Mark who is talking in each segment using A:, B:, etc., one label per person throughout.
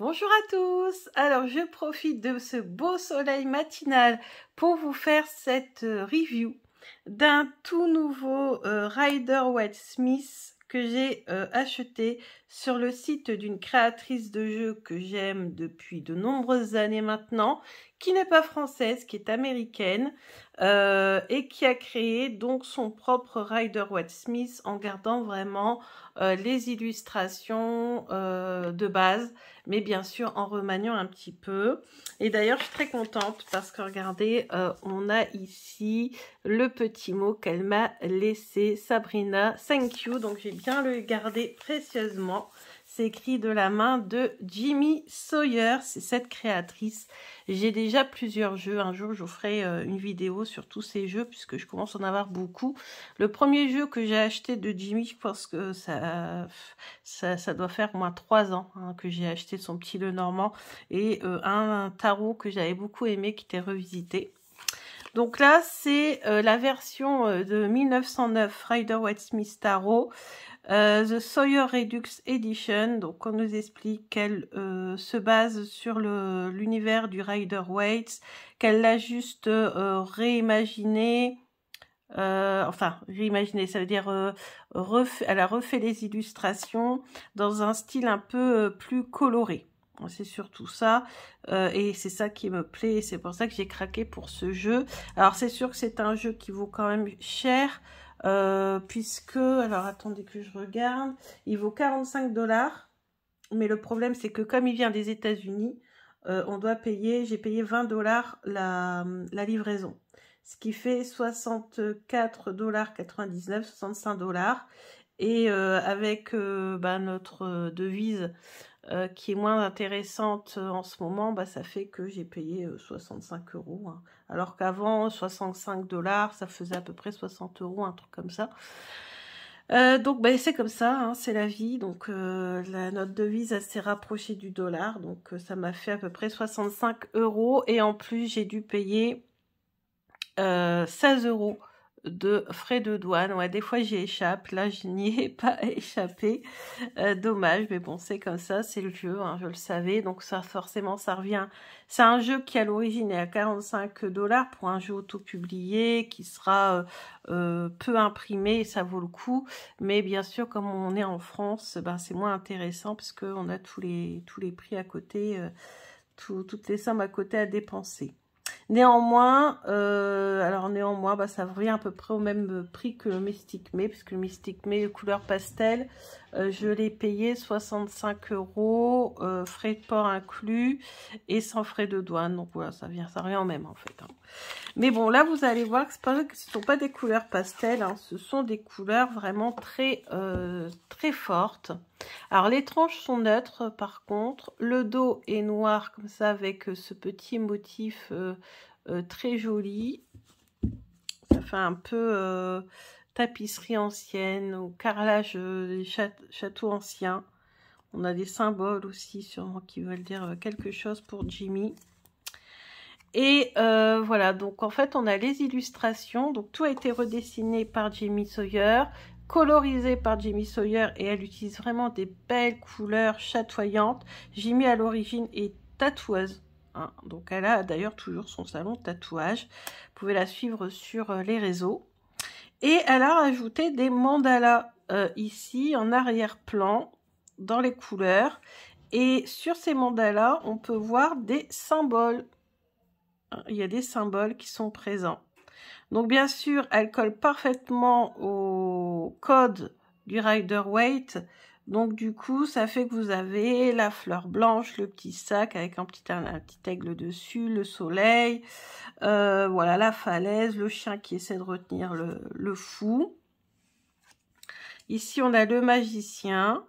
A: Bonjour à tous. Alors je profite de ce beau soleil matinal pour vous faire cette review d'un tout nouveau Rider-Waite-Smith que j'ai acheté sur le site d'une créatrice de jeux que j'aime depuis de nombreuses années maintenant, qui n'est pas française, qui est américaine et qui a créé donc son propre Rider-Waite-Smith en gardant vraiment les illustrations de base, mais bien sûr en remaniant un petit peu. Et d'ailleurs, je suis très contente parce que regardez, on a ici le petit mot qu'elle m'a laissé, Sabrina, thank you. Donc j'ai bien le gardé précieusement. C'est écrit de la main de Jimmy Sawyer, c'est cette créatrice. J'ai déjà plusieurs jeux. Un jour, je vous ferai une vidéo sur tous ces jeux puisque je commence à en avoir beaucoup. Le premier jeu que j'ai acheté de Jimmy, je pense que ça doit faire au moins 3 ans que j'ai acheté son petit Lenormand et un tarot que j'avais beaucoup aimé qui était revisité. Donc là, c'est la version de 1909 Rider-Waite-Smith Tarot. The Sawyer Redux Edition, donc on nous explique qu'elle se base sur l'univers du Rider-Waite, qu'elle l'a juste réimaginé, réimaginé, ça veut dire elle a refait les illustrations dans un style un peu plus coloré. C'est surtout ça, et c'est ça qui me plaît, et c'est pour ça que j'ai craqué pour ce jeu. Alors c'est sûr que c'est un jeu qui vaut quand même cher, puisque, alors attendez que je regarde, il vaut 45 $, mais le problème c'est que comme il vient des États-Unis, on doit payer, j'ai payé 20 $ la livraison, ce qui fait 64,99 $, 65 $, et avec notre devise qui est moins intéressante en ce moment, ça fait que j'ai payé 65 €, hein. Alors qu'avant, 65 $, ça faisait à peu près 60 €, un truc comme ça. Donc c'est comme ça, hein, c'est la vie. Donc notre devise s'est rapprochée du dollar, donc ça m'a fait à peu près 65 €, et en plus j'ai dû payer 16 € de frais de douane. Ouais, des fois j'y échappe, là je n'y ai pas échappé, dommage, mais bon, c'est comme ça, c'est le jeu, hein, je le savais. Donc ça, forcément, ça revient, c'est un jeu qui à l'origine est à 45 $ pour un jeu auto-publié qui sera peu imprimé, et ça vaut le coup, mais bien sûr, comme on est en France, c'est moins intéressant parce qu'on a tous les prix à côté, toutes les sommes à côté à dépenser. Néanmoins, ça revient à peu près au même prix que le Mystic May, puisque le Mystic May, couleur pastel, je l'ai payé 65 €, frais de port inclus, et sans frais de douane. Donc voilà, ça revient au même en fait, hein. Mais bon, là vous allez voir que ce ne sont pas des couleurs pastel, hein, ce sont des couleurs vraiment très, très fortes. Alors les tranches sont neutres par contre, le dos est noir comme ça avec ce petit motif très joli. Ça fait un peu tapisserie ancienne ou carrelage château ancien. On a des symboles aussi sûrement qui veulent dire quelque chose pour Jimmy. Et voilà, donc en fait on a les illustrations, donc tout a été redessiné par Jimmy Sawyer, colorisé par Jimmy Sawyer, et elle utilise vraiment des belles couleurs chatoyantes. Jimmy à l'origine est tatoueuse, hein, donc elle a d'ailleurs toujours son salon de tatouage, vous pouvez la suivre sur les réseaux. Et elle a rajouté des mandalas ici en arrière-plan dans les couleurs, et sur ces mandalas on peut voir des symboles. Il y a des symboles qui sont présents. Donc bien sûr, elle colle parfaitement au code du Rider-Waite. Donc du coup, ça fait que vous avez la fleur blanche, le petit sac avec un petit aigle dessus, le soleil, voilà, la falaise, le chien qui essaie de retenir le fou. Ici, on a le magicien.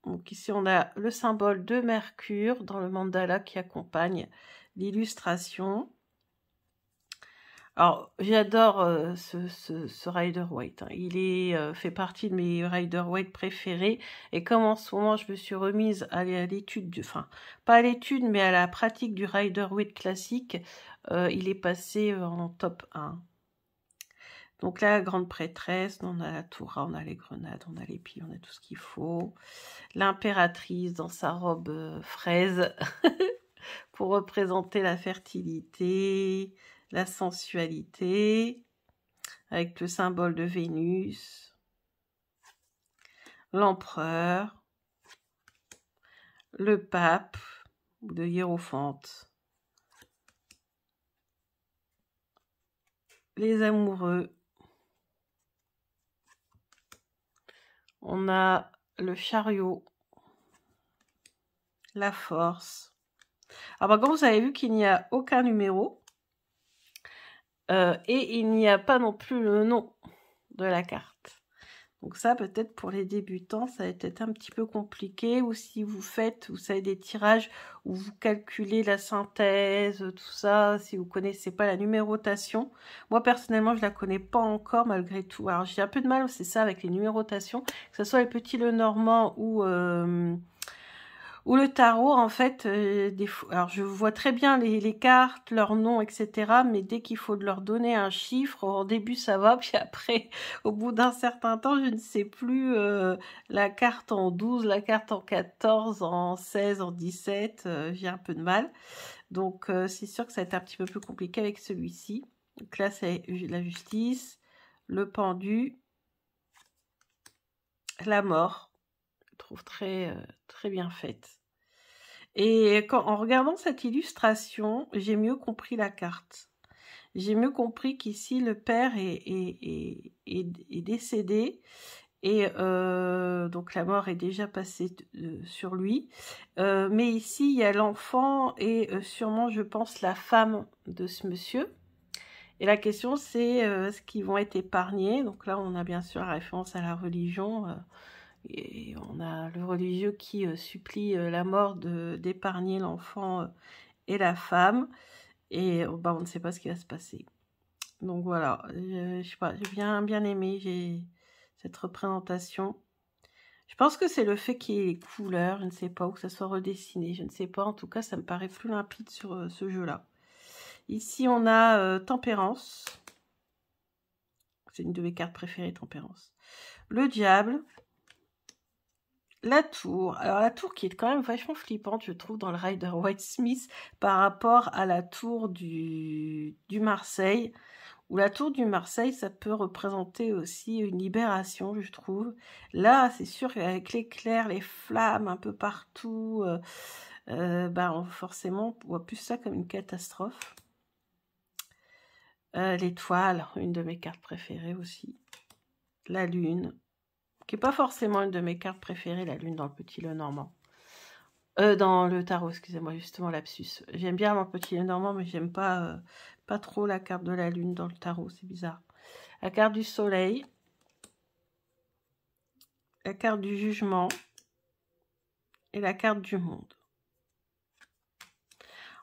A: Donc ici, on a le symbole de Mercure dans le mandala qui accompagne l'illustration. Alors, j'adore ce Rider-Waite, hein. Il fait partie de mes Rider-Waite préférés. Et comme en ce moment, je me suis remise à l'étude, enfin, pas à l'étude, mais à la pratique du Rider-Waite classique, il est passé en top 1. Donc là, la grande prêtresse, on a la Toura, on a les grenades, on a les pieds, on a tout ce qu'il faut. L'impératrice dans sa robe fraise pour représenter la fertilité, la sensualité, avec le symbole de Vénus. L'empereur, le pape de Hiérophante, les amoureux, on a le chariot, la force. Alors par contre, vous avez vu qu'il n'y a aucun numéro et il n'y a pas non plus le nom de la carte. Donc ça, peut-être pour les débutants, ça va être un petit peu compliqué. Ou si vous faites, vous savez, des tirages où vous calculez la synthèse, tout ça, si vous connaissez pas la numérotation. Moi, personnellement, je la connais pas encore malgré tout. Alors, j'ai un peu de mal, c'est ça, avec les numérotations. Que ce soit le petit Lenormand ou le tarot, en fait, alors je vois très bien les cartes, leurs noms, etc. Mais dès qu'il faut leur donner un chiffre, au début ça va, puis après, au bout d'un certain temps, je ne sais plus la carte en 12, la carte en 14, en 16, en 17, j'ai un peu de mal. Donc c'est sûr que ça va être un petit peu plus compliqué avec celui-ci. Donc là, c'est la justice, le pendu, la mort. Je trouve très bien faite. Et en regardant cette illustration, j'ai mieux compris la carte. J'ai mieux compris qu'ici, le père est décédé et donc la mort est déjà passée sur lui. Mais ici, il y a l'enfant et sûrement, je pense, la femme de ce monsieur. Et la question, c'est est-ce qu'ils vont être épargnés? Donc là, on a bien sûr la référence à la religion. Et on a le religieux qui supplie la mort d'épargner l'enfant et la femme. Et bah, on ne sait pas ce qui va se passer. Donc voilà, je sais pas, j'ai bien aimé cette représentation. Je pense que c'est le fait qu'il y ait les couleurs, je ne sais pas, ou que ça soit redessiné, je ne sais pas. En tout cas, ça me paraît plus limpide sur ce jeu-là. Ici, on a Tempérance. C'est une de mes cartes préférées, Tempérance. Le diable. La tour. Alors la tour qui est quand même vachement flippante, je trouve, dans le Rider-Waite-Smith par rapport à la tour du Marseille. Ou la tour du Marseille, ça peut représenter aussi une libération, je trouve. Là, c'est sûr qu'avec l'éclair, les flammes un peu partout, forcément, on voit plus ça comme une catastrophe. L'étoile, une de mes cartes préférées aussi. La lune, qui n'est pas forcément une de mes cartes préférées, la lune dans le petit Lenormand. Dans le tarot, excusez-moi, justement, lapsus. J'aime bien dans le petit Lenormand, mais j'aime pas trop la carte de la lune dans le tarot, c'est bizarre. La carte du soleil. La carte du jugement. Et la carte du monde.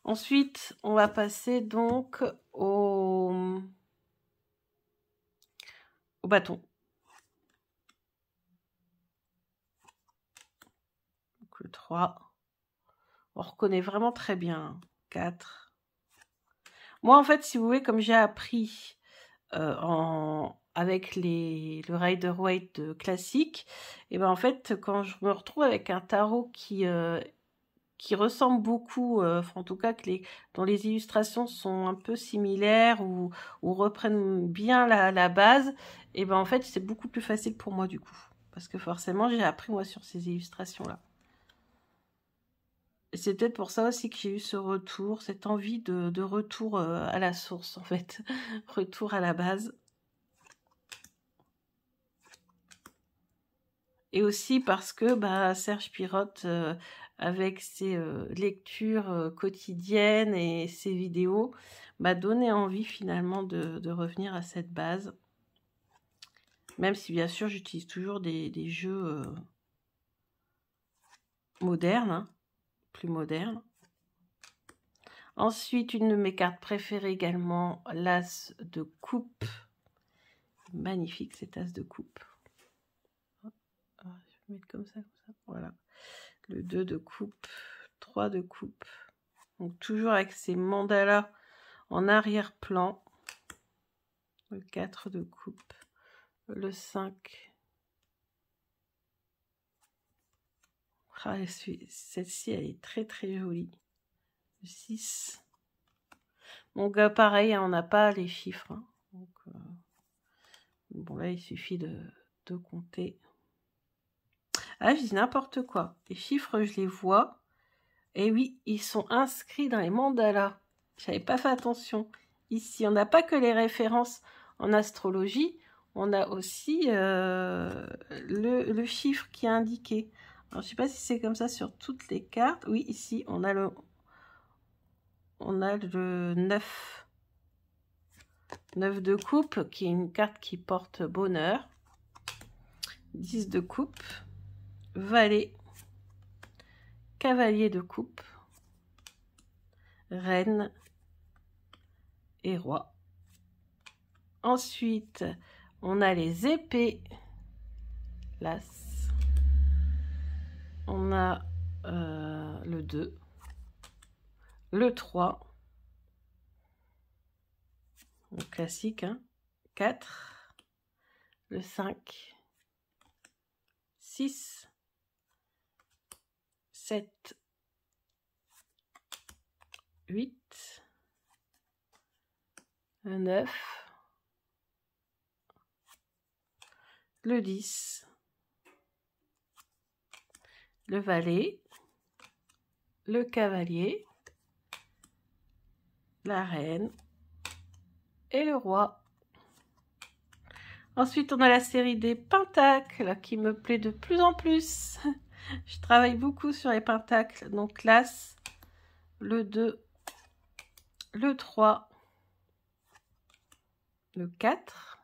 A: Ensuite, on va passer donc au bâton. Donc le 3. On reconnaît vraiment très bien. 4. Moi, en fait, si vous voulez, comme j'ai appris avec le Rider-Waite classique, et ben en fait, quand je me retrouve avec un tarot qui ressemble beaucoup, en tout cas dont les illustrations sont un peu similaires ou reprennent bien la base, et ben en fait, c'est beaucoup plus facile pour moi du coup. Parce que forcément, j'ai appris moi sur ces illustrations-là. Et c'est peut-être pour ça aussi que j'ai eu ce retour, cette envie de retour à la source en fait. Retour à la base. Et aussi parce que Serge Pirotte, avec ses lectures quotidiennes et ses vidéos, m'a donné envie finalement de revenir à cette base. Même si bien sûr j'utilise toujours des jeux modernes, hein, plus modernes. Ensuite, une de mes cartes préférées également, l'as de coupe. Magnifique cet as de coupe. Je vais mettre comme ça. Voilà. Le 2 de coupe, 3 de coupe. Donc toujours avec ces mandalas en arrière-plan. le 4 de coupe, le 5. Ah, celle-ci, elle est très très jolie. Le 6. Donc pareil, hein, on n'a pas les chiffres. Hein. Donc, bon là, il suffit de compter. Ah, je dis n'importe quoi. Les chiffres, je les vois. Et oui, ils sont inscrits dans les mandalas. Je n'avais pas fait attention. Ici, on n'a pas que les références en astrologie. On a aussi le chiffre qui est indiqué. Alors, je ne sais pas si c'est comme ça sur toutes les cartes. Oui, ici, on a le 9. 9 de coupe, qui est une carte qui porte bonheur. 10 de coupe. Valet. Cavalier de coupe. Reine. Et roi. Ensuite, on a les épées. L'as. On a le 2. Le 3. Donc classique, hein. 4. Le 5. 6. 7. 8. Le 9. Le 10. Le valet. Le cavalier. La reine. Et le roi. Ensuite, on a la série des pentacles qui me plaît de plus en plus. Je travaille beaucoup sur les pentacles. Donc l'as, le 2, le 3, le 4,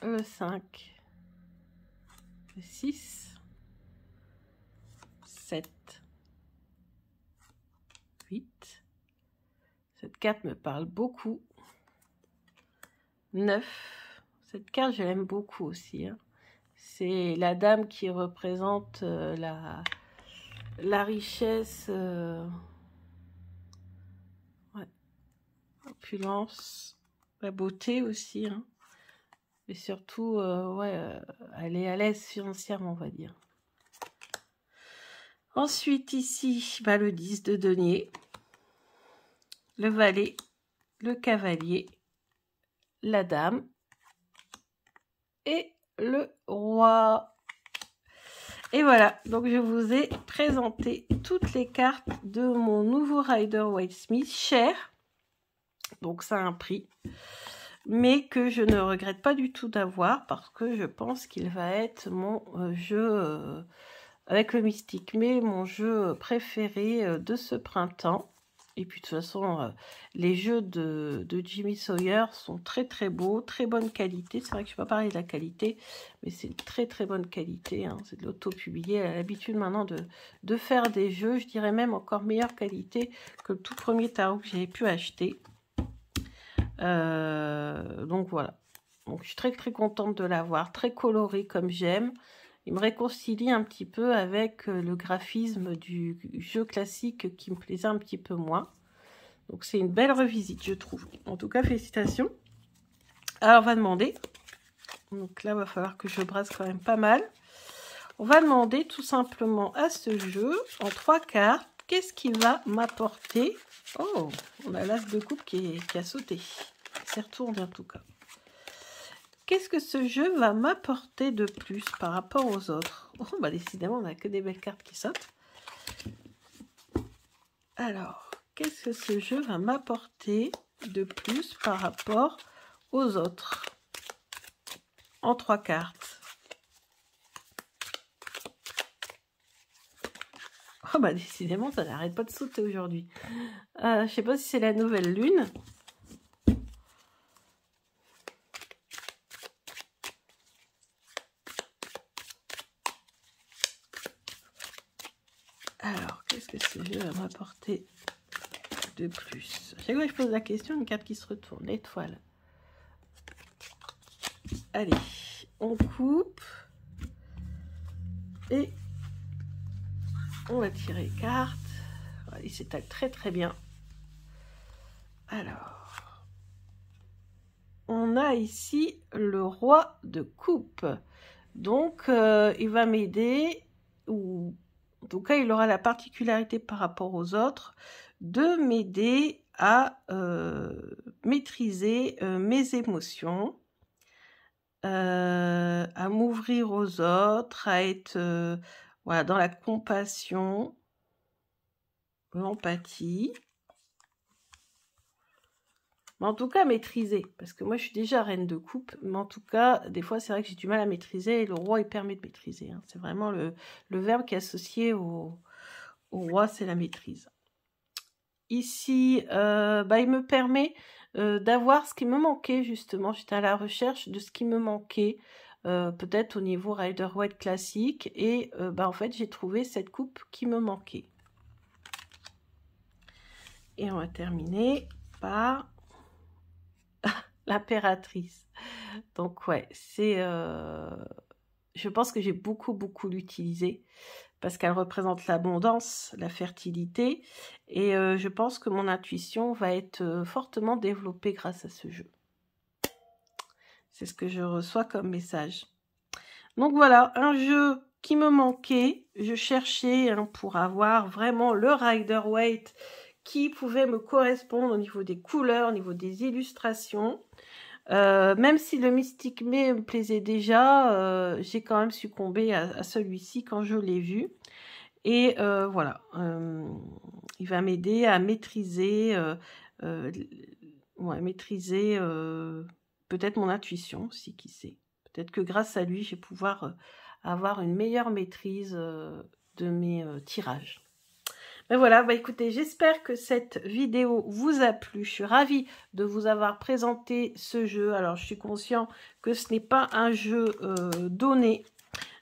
A: le 5, le 6, 7, 8. Cette carte me parle beaucoup. 9. Cette carte, je l'aime beaucoup aussi. Hein. C'est la dame qui représente la richesse, ouais, l'opulence, la beauté aussi. Hein. Et surtout, ouais, elle est à l'aise financièrement, on va dire. Ensuite, ici, bah, le 10 de denier, le valet, le cavalier, la dame et le roi. Et voilà, donc je vous ai présenté toutes les cartes de mon nouveau Rider-Waite-Smith cher. Donc ça a un prix, mais que je ne regrette pas du tout d'avoir parce que je pense qu'il va être mon jeu avec le mystique, mais mon jeu préféré de ce printemps. Et puis de toute façon, les jeux de Jimmy Sawyer sont très très beaux, très bonne qualité. C'est vrai que je ne vais pas parler de la qualité, mais c'est une très très bonne qualité. Hein. C'est de l'auto-publié. Elle a l'habitude maintenant de faire des jeux, je dirais même encore meilleure qualité que le tout premier tarot que j'ai pu acheter. Donc voilà. Donc je suis très très contente de l'avoir, très coloré comme j'aime. Il me réconcilie un petit peu avec le graphisme du jeu classique qui me plaisait un petit peu moins. Donc c'est une belle revisite, je trouve. En tout cas, félicitations. Alors on va demander. Donc là, il va falloir que je brasse quand même pas mal. On va demander tout simplement à ce jeu, en 3 cartes, qu'est-ce qu'il va m'apporter. Oh, on a l'as de coupe qui a sauté. Il s'est retourné en tout cas. Qu'est-ce que ce jeu va m'apporter de plus par rapport aux autres? Oh, bah décidément, on n'a que des belles cartes qui sautent. Alors, qu'est-ce que ce jeu va m'apporter de plus par rapport aux autres? En 3 cartes. Oh, bah décidément, ça n'arrête pas de sauter aujourd'hui. Je ne sais pas si c'est la nouvelle lune. Alors, qu'est-ce que ce jeu va m'apporter de plus? À chaque fois que je pose la question, une carte qui se retourne, l'étoile. Allez, on coupe. Et on va tirer les cartes. il s'étale très très bien. Alors, on a ici le roi de coupe. Donc, il va m'aider, ou en tout cas, il aura la particularité par rapport aux autres, de m'aider à maîtriser mes émotions, à m'ouvrir aux autres, à être voilà, dans la compassion, l'empathie. Mais en tout cas, maîtriser. Parce que moi, je suis déjà reine de coupe. Mais en tout cas, des fois, c'est vrai que j'ai du mal à maîtriser. Et le roi, il permet de maîtriser. Hein. C'est vraiment le verbe qui est associé au roi, c'est la maîtrise. Ici, il me permet d'avoir ce qui me manquait, justement. J'étais à la recherche de ce qui me manquait. Peut-être au niveau Rider-Waite classique. Et en fait, j'ai trouvé cette coupe qui me manquait. Et on va terminer par l'impératrice. Donc ouais, c'est... je pense que j'ai beaucoup l'utilisé parce qu'elle représente l'abondance, la fertilité. Et je pense que mon intuition va être fortement développée grâce à ce jeu. C'est ce que je reçois comme message. Donc voilà, un jeu qui me manquait. Je cherchais pour avoir vraiment le Rider-Waite qui pouvait me correspondre au niveau des couleurs, au niveau des illustrations. Même si le Mystic May me plaisait déjà, j'ai quand même succombé à celui-ci quand je l'ai vu. Et voilà, il va m'aider à maîtriser, maîtriser peut-être mon intuition aussi, qui sait. Peut-être que grâce à lui, je vais pouvoir avoir une meilleure maîtrise de mes tirages. Mais voilà, écoutez, j'espère que cette vidéo vous a plu. Je suis ravie de vous avoir présenté ce jeu. Alors, je suis conscient que ce n'est pas un jeu donné.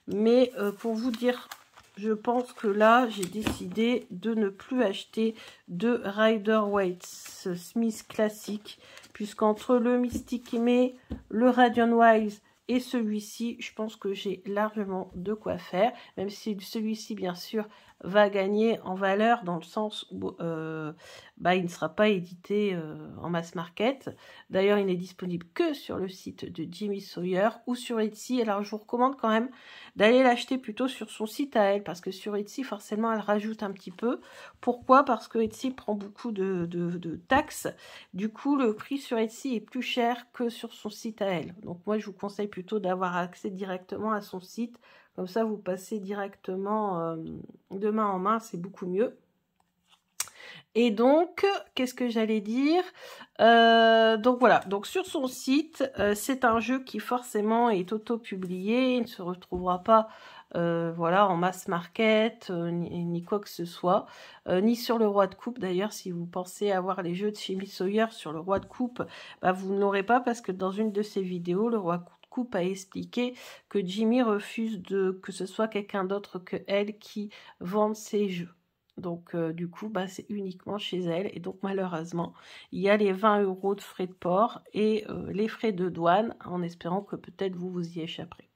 A: Mais pour vous dire, je pense que là, j'ai décidé de ne plus acheter de Rider-Waite Smith classique. Puisqu'entre le Mystic May, le Radiant Wise et celui-ci, je pense que j'ai largement de quoi faire. Même si celui-ci, bien sûr, va gagner en valeur dans le sens où il ne sera pas édité en mass market. D'ailleurs, il n'est disponible que sur le site de Jimmy Sawyer ou sur Etsy. Alors, je vous recommande quand même d'aller l'acheter plutôt sur son site à elle, parce que sur Etsy, forcément, elle rajoute un petit peu. Pourquoi? Parce que Etsy prend beaucoup de taxes. Du coup, le prix sur Etsy est plus cher que sur son site à elle. Donc, moi, je vous conseille plutôt d'avoir accès directement à son site. Comme ça, vous passez directement de main en main, c'est beaucoup mieux. Et donc, qu'est-ce que j'allais dire? Donc voilà, donc sur son site, c'est un jeu qui forcément est auto-publié, il ne se retrouvera pas voilà, en mass market, ni quoi que ce soit, ni sur le roi de coupe. D'ailleurs, si vous pensez avoir les jeux de Jimmy Sawyer sur le roi de coupe, vous ne l'aurez pas, parce que dans une de ses vidéos, le roi de coupe a expliqué que Jimmy refuse que ce soit quelqu'un d'autre que elle qui vende ses jeux. Donc, du coup, c'est uniquement chez elle. Et donc, malheureusement, il y a les 20 € de frais de port et les frais de douane, en espérant que peut-être vous y échapperez.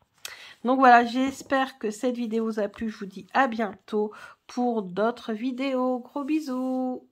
A: Donc, voilà, j'espère que cette vidéo vous a plu. Je vous dis à bientôt pour d'autres vidéos. Gros bisous!